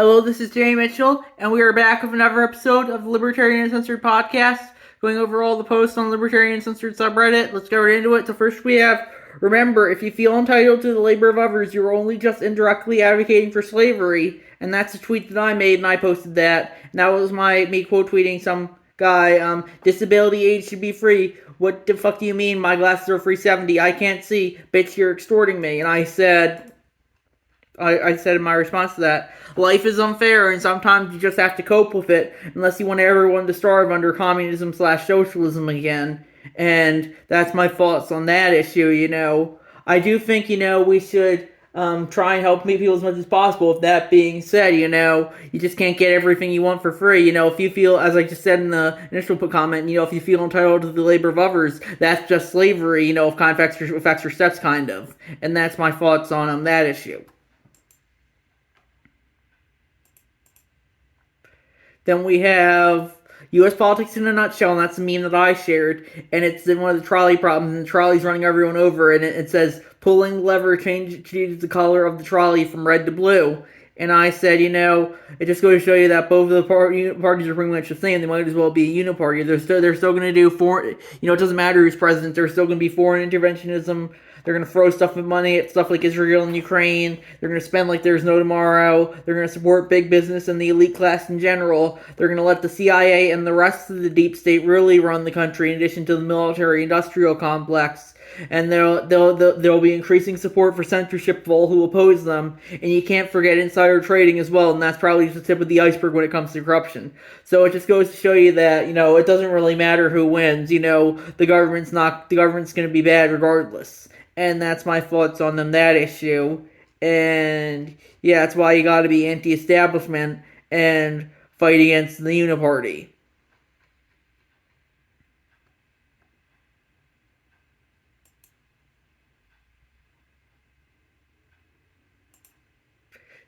Hello, this is Jay Mitchell, and we are back with another episode of the Libertarian Uncensored podcast, going over all the posts on Libertarian Uncensored subreddit. Let's get right into it. So first we have, remember, if you feel entitled to the labor of others, you're only just indirectly advocating for slavery, and that's a tweet that I made, and I posted that, and that was me quote tweeting some guy, disability age should be free. What the fuck do you mean? My glasses are free 70. I can't see. Bitch, you're extorting me. And I said in my response to that, life is unfair and sometimes you just have to cope with it unless you want everyone to starve under communism/socialism again. And that's my thoughts on that issue. I do think, we should try and help people as much as possible. With that being said, you just can't get everything you want for free. If you feel, as I just said in the initial comment, if you feel entitled to the labor of others, that's just slavery, if kind of affects your steps, kind of. And that's my thoughts on that issue. Then we have U.S. politics in a nutshell, and that's a meme that I shared, and it's in one of the trolley problems, and the trolley's running everyone over, and it says, pulling lever changes the color of the trolley from red to blue. And I said, it just goes to show you that both of the parties are pretty much the same. They might as well be a uniparty. They're still going to do foreign, it doesn't matter who's president, there's still going to be foreign interventionism. They're going to throw stuff with money at stuff like Israel and Ukraine. They're going to spend like there's no tomorrow. They're going to support big business and the elite class in general. They're going to let the CIA and the rest of the deep state really run the country in addition to the military-industrial complex. And there'll be increasing support for censorship of all who oppose them. And you can't forget insider trading as well, and that's probably just the tip of the iceberg when it comes to corruption. So it just goes to show you that, it doesn't really matter who wins. The government's going to be bad regardless. And that's my thoughts on that issue. And yeah, that's why you gotta be anti-establishment and fight against the uniparty.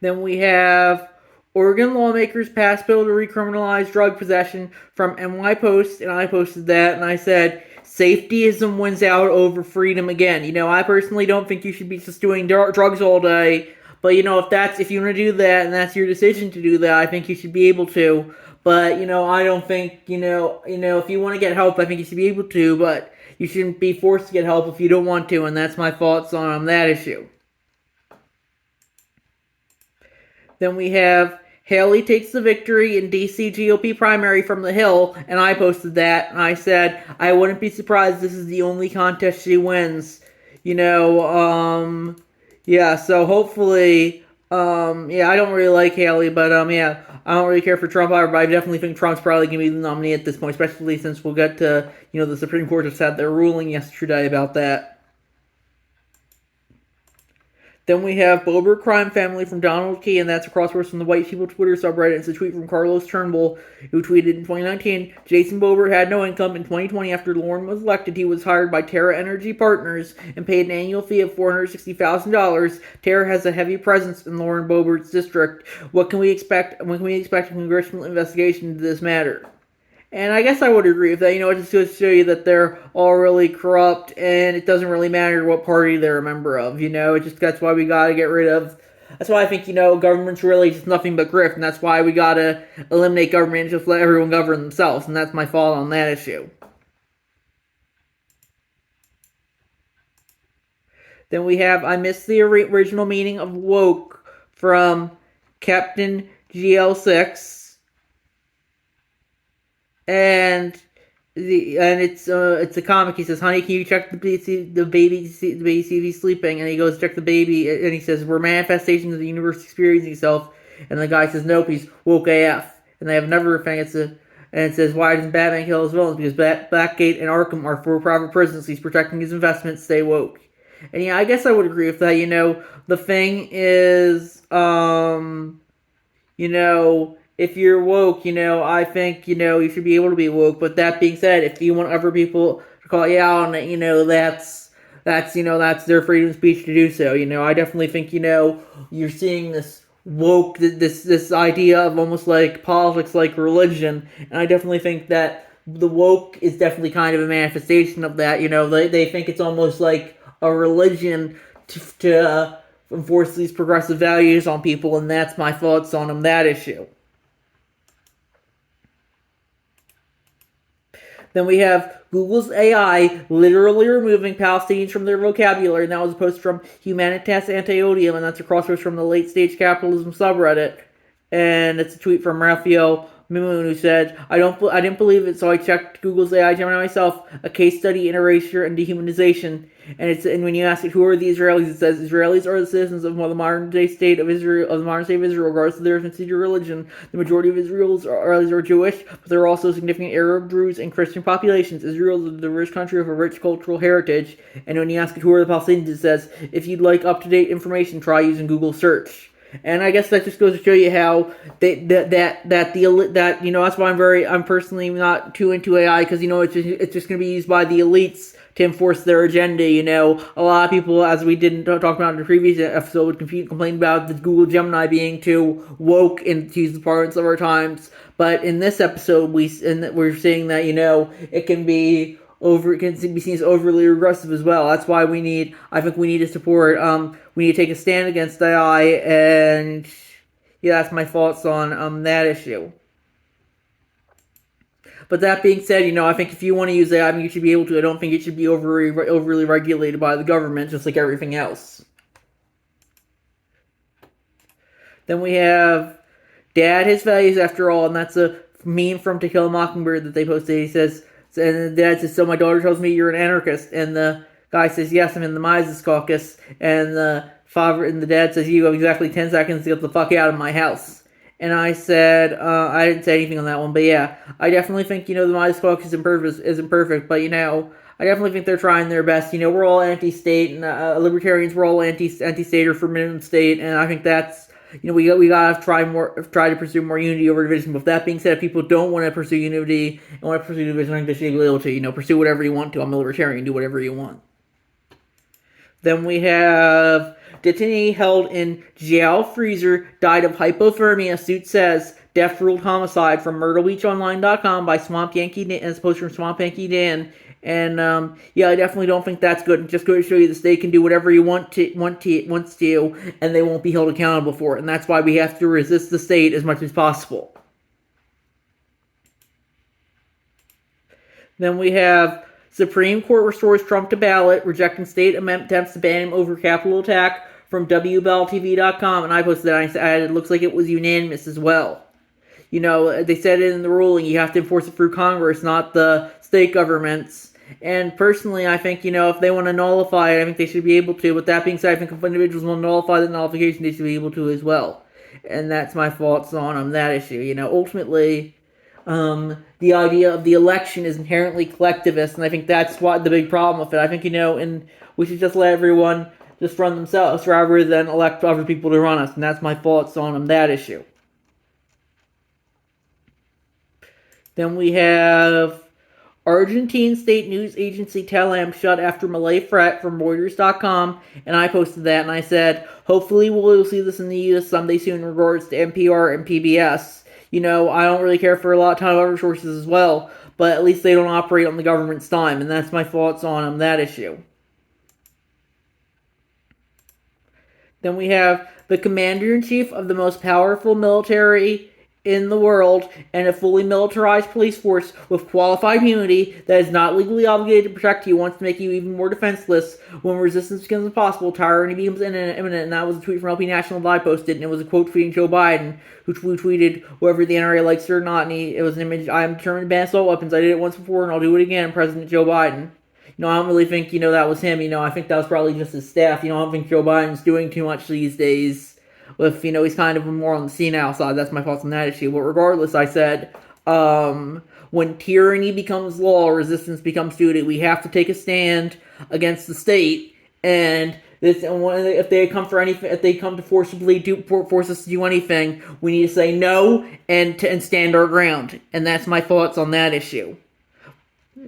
Then we have Oregon lawmakers passed bill to recriminalize drug possession from NY Post, and I posted that, and I said, safetyism wins out over freedom again. I personally don't think you should be just doing drugs all day, but if you want to do that and that's your decision to do that, I think you should be able to. But I don't think if you want to get help, I think you should be able to, but you shouldn't be forced to get help if you don't want to, and that's my thoughts on that issue. Then we have Haley takes the victory in DC GOP primary from the Hill, and I posted that, and I said, I wouldn't be surprised this is the only contest she wins. So hopefully, I don't really like Haley, but I don't really care for Trump either, but I definitely think Trump's probably going to be the nominee at this point, especially since we'll get to, the Supreme Court just had their ruling yesterday about that. Then we have Bober crime family from Donald Key, and that's a crossword from the White People Twitter subreddit. It's a tweet from Carlos Turnbull, who tweeted in 2019, Jason Bober had no income in 2020 after Lauren was elected. He was hired by Terra Energy Partners and paid an annual fee of $460,000. Terra has a heavy presence in Lauren Bobert's district. What can we expect? When can we expect a congressional investigation into this matter? And I guess I would agree with that. It just goes to show you that they're all really corrupt, and it doesn't really matter what party they're a member of. That's why we gotta get rid of. That's why I think government's really just nothing but grift, and that's why we gotta eliminate government and just let everyone govern themselves. And that's my thought on that issue. Then we have I missed the original meaning of woke from Captain GL6. And it's a comic. He says, "Honey, can you check the baby see if he's sleeping?" And he goes check the baby, and he says, "We're manifestations of the universe experiencing itself." And the guy says, "Nope, he's woke AF." And they have another thing. And it says, "Why doesn't Batman kill his villains? Because Blackgate and Arkham are for-profit prisons. He's protecting his investments. Stay woke." And I guess I would agree with that. The thing is, if you're woke, I think, you should be able to be woke. But that being said, if you want other people to call you out on it, that's their freedom of speech to do so. I definitely think, you're seeing this woke, this idea of almost like politics like religion. And I definitely think that the woke is definitely kind of a manifestation of that. They think it's almost like a religion to enforce these progressive values on people, and that's my thoughts on that issue. Then we have Google's AI literally removing Palestinians from their vocabulary, and that was a post from Humanitas Anti-Odium, and that's a cross-post from the Late Stage Capitalism subreddit. And it's a tweet from Raphael Mimoun, who said, I didn't believe it, so I checked Google's AI Gemini myself, a case study in erasure and dehumanization. And when you ask it, who are the Israelis, it says Israelis are the citizens of the modern day state of Israel, regardless of their ethnicity or religion. The majority of Israelis are Jewish, but there are also significant Arab, Druze, and Christian populations. Israel is a diverse country with a rich cultural heritage. And when you ask it, who are the Palestinians, it says, if you'd like up-to-date information, try using Google search. And I guess that just goes to show you how that's why I'm personally not too into AI, because it's just going to be used by the elites to enforce their agenda. A lot of people, as we didn't talk about in the previous episode, would complain about the Google Gemini being too woke, and to use the parlance of our times. But in this episode, we're seeing that it can be seen as overly regressive as well. That's why I think we need to support. We need to take a stand against AI, and yeah, that's my thoughts on that issue. But that being said, I think if you want to use AI, I mean, you should be able to. I don't think it should be overly regulated by the government, just like everything else. Then we have Dad His Values After All, and that's a meme from To Kill a Mockingbird that they posted. He says, and the dad says, so my daughter tells me you're an anarchist, and the guy says, yes, I'm in the Mises Caucus, and the dad says, you have exactly 10 seconds to get the fuck out of my house. And I said, I didn't say anything on that one, but yeah, I definitely think, the Mises Caucus isn't perfect, but, I definitely think they're trying their best. We're all anti-state, and libertarians, we're all anti-state or for minimum state, and I think that's, we gotta try to pursue more unity over division. But with that being said, if people don't want to pursue unity and want to pursue division, I think they should be able to, pursue whatever you want to. I'm a libertarian, do whatever you want. Then we have detainee held in jail freezer died of hypothermia. Suit says death ruled homicide from MyrtleBeachOnline.com by Swamp Yankee Dan, as opposed from Swamp Yankee Dan. And yeah, I definitely don't think that's good. Just go to show you the state can do whatever you wants to, and they won't be held accountable for it. And that's why we have to resist the state as much as possible. Then we have Supreme Court restores Trump to ballot, rejecting state attempts to ban him over Capitol attack from WBellTV.com. And I posted that, and I said it looks like it was unanimous as well. They said it in the ruling, you have to enforce it through Congress, not the state governments. And personally, I think, if they want to nullify it, I think they should be able to. With that being said, I think if individuals want to nullify the nullification, they should be able to as well. And that's my thoughts on that issue. Ultimately, the idea of the election is inherently collectivist, and I think that's what the big problem with it. I think, and we should just let everyone just run themselves rather than elect other people to run us. And that's my thoughts on that issue. Then we have Argentine state news agency Telam shut after Malay threat from Reuters.com, and I posted that, and I said, hopefully we'll see this in the U.S. someday soon in regards to NPR and PBS. I don't really care for a lot of other sources as well, but at least they don't operate on the government's dime, and that's my thoughts on that issue. Then we have the commander-in-chief of the most powerful military in the world, and a fully militarized police force with qualified immunity that is not legally obligated to protect you wants to make you even more defenseless. When resistance becomes impossible, tyranny becomes imminent, and that was a tweet from LP National that I posted, and it was a quote tweeting Joe Biden, who tweeted, whether the NRA likes it or not, and it was an image, I am determined to ban assault weapons, I did it once before, and I'll do it again, President Joe Biden. I don't really think, that was him, I think that was probably just his staff, I don't think Joe Biden's doing too much these days. With, he's kind of more on the senile side. That's my thoughts on that issue. But regardless, I said, when tyranny becomes law, resistance becomes duty. We have to take a stand against the state, and if they come for anything, if they come to force us to do anything, we need to say no and stand our ground. And that's my thoughts on that issue.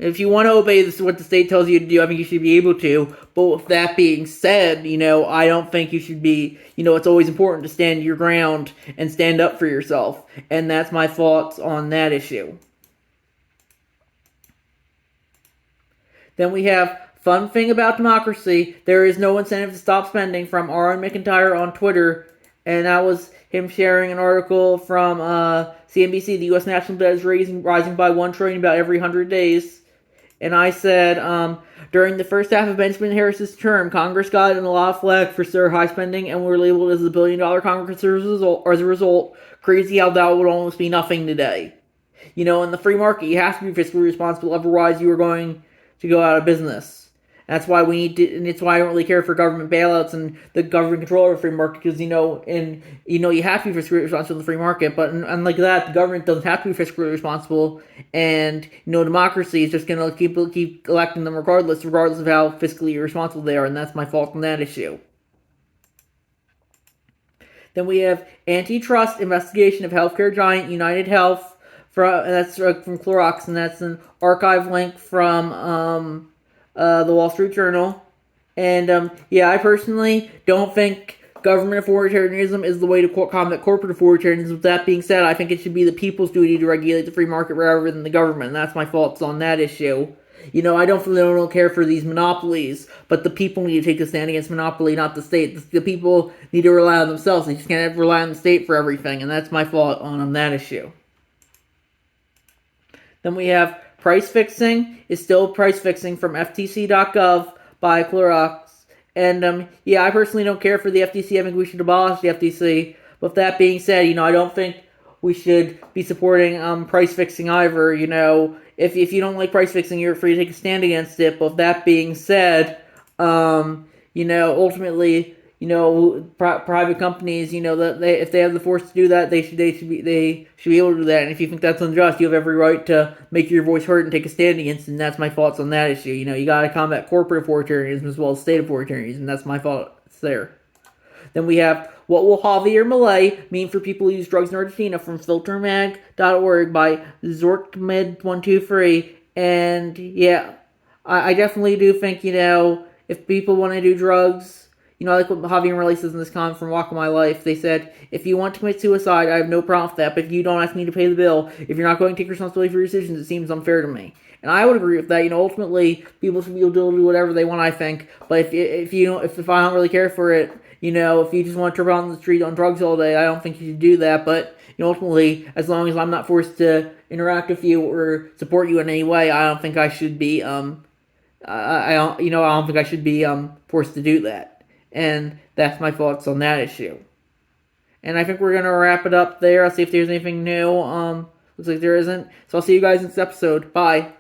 If you want to obey what the state tells you to do, I think you should be able to. But with that being said, I don't think you should be, it's always important to stand your ground and stand up for yourself. And that's my thoughts on that issue. Then we have fun thing about democracy, there is no incentive to stop spending, from Aaron McIntyre on Twitter. And that was him sharing an article from CNBC. The U.S. national debt is rising by $1 trillion about every 100 days. And I said, during the first half of Benjamin Harris's term, Congress got in a lot of flack for their high spending and were labeled as the billion-dollar Congress as a result. Crazy how that would almost be nothing today. In the free market, you have to be fiscally responsible, otherwise you are going to go out of business. That's why we need to, and it's why I don't really care for government bailouts and the government control of the free market, because you have to be fiscally responsible in the free market, but unlike that, the government doesn't have to be fiscally responsible, and democracy is just gonna keep electing them regardless of how fiscally irresponsible they are, and that's my fault on that issue. Then we have antitrust investigation of healthcare giant United Health, that's from Clorox, and that's an archive link from the Wall Street Journal. And I personally don't think government authoritarianism is the way to combat corporate authoritarianism. With that being said, I think it should be the people's duty to regulate the free market rather than the government. And that's my faults on that issue. I don't care for these monopolies, but the people need to take a stand against monopoly, not the state. The people need to rely on themselves. They just can't rely on the state for everything, and that's my fault on that issue. Then we have price fixing is still price fixing from FTC.gov by Clorox. And I personally don't care for the FTC. I think we should abolish the FTC. But with that being said, I don't think we should be supporting price fixing either. If you don't like price fixing, you're free to take a stand against it. But with that being said, ultimately, private companies, that if they have the force to do that, they should be able to do that. And if you think that's unjust, you have every right to make your voice heard and take a stand against it. And that's my faults on that issue. You got to combat corporate authoritarianism as well as state authoritarianism. And that's my fault there. Then we have what will Javier Milei mean for people who use drugs in Argentina, from filtermag.org by Zorkmed123. And I definitely do think, if people want to do drugs, I like what Javier Milei says in this comment from Walk of My Life. They said, if you want to commit suicide, I have no problem with that, but if you don't ask me to pay the bill, if you're not going to take responsibility for your decisions, it seems unfair to me. And I would agree with that. Ultimately, people should be able to do whatever they want, I think. But if I don't really care for it, if you just want to run on the street on drugs all day, I don't think you should do that. But ultimately, as long as I'm not forced to interact with you or support you in any way, I don't think I should be I don't think I should be forced to do that. And that's my thoughts on that issue. And I think we're going to wrap it up there. I'll see if there's anything new. Looks like there isn't. So I'll see you guys in this episode. Bye.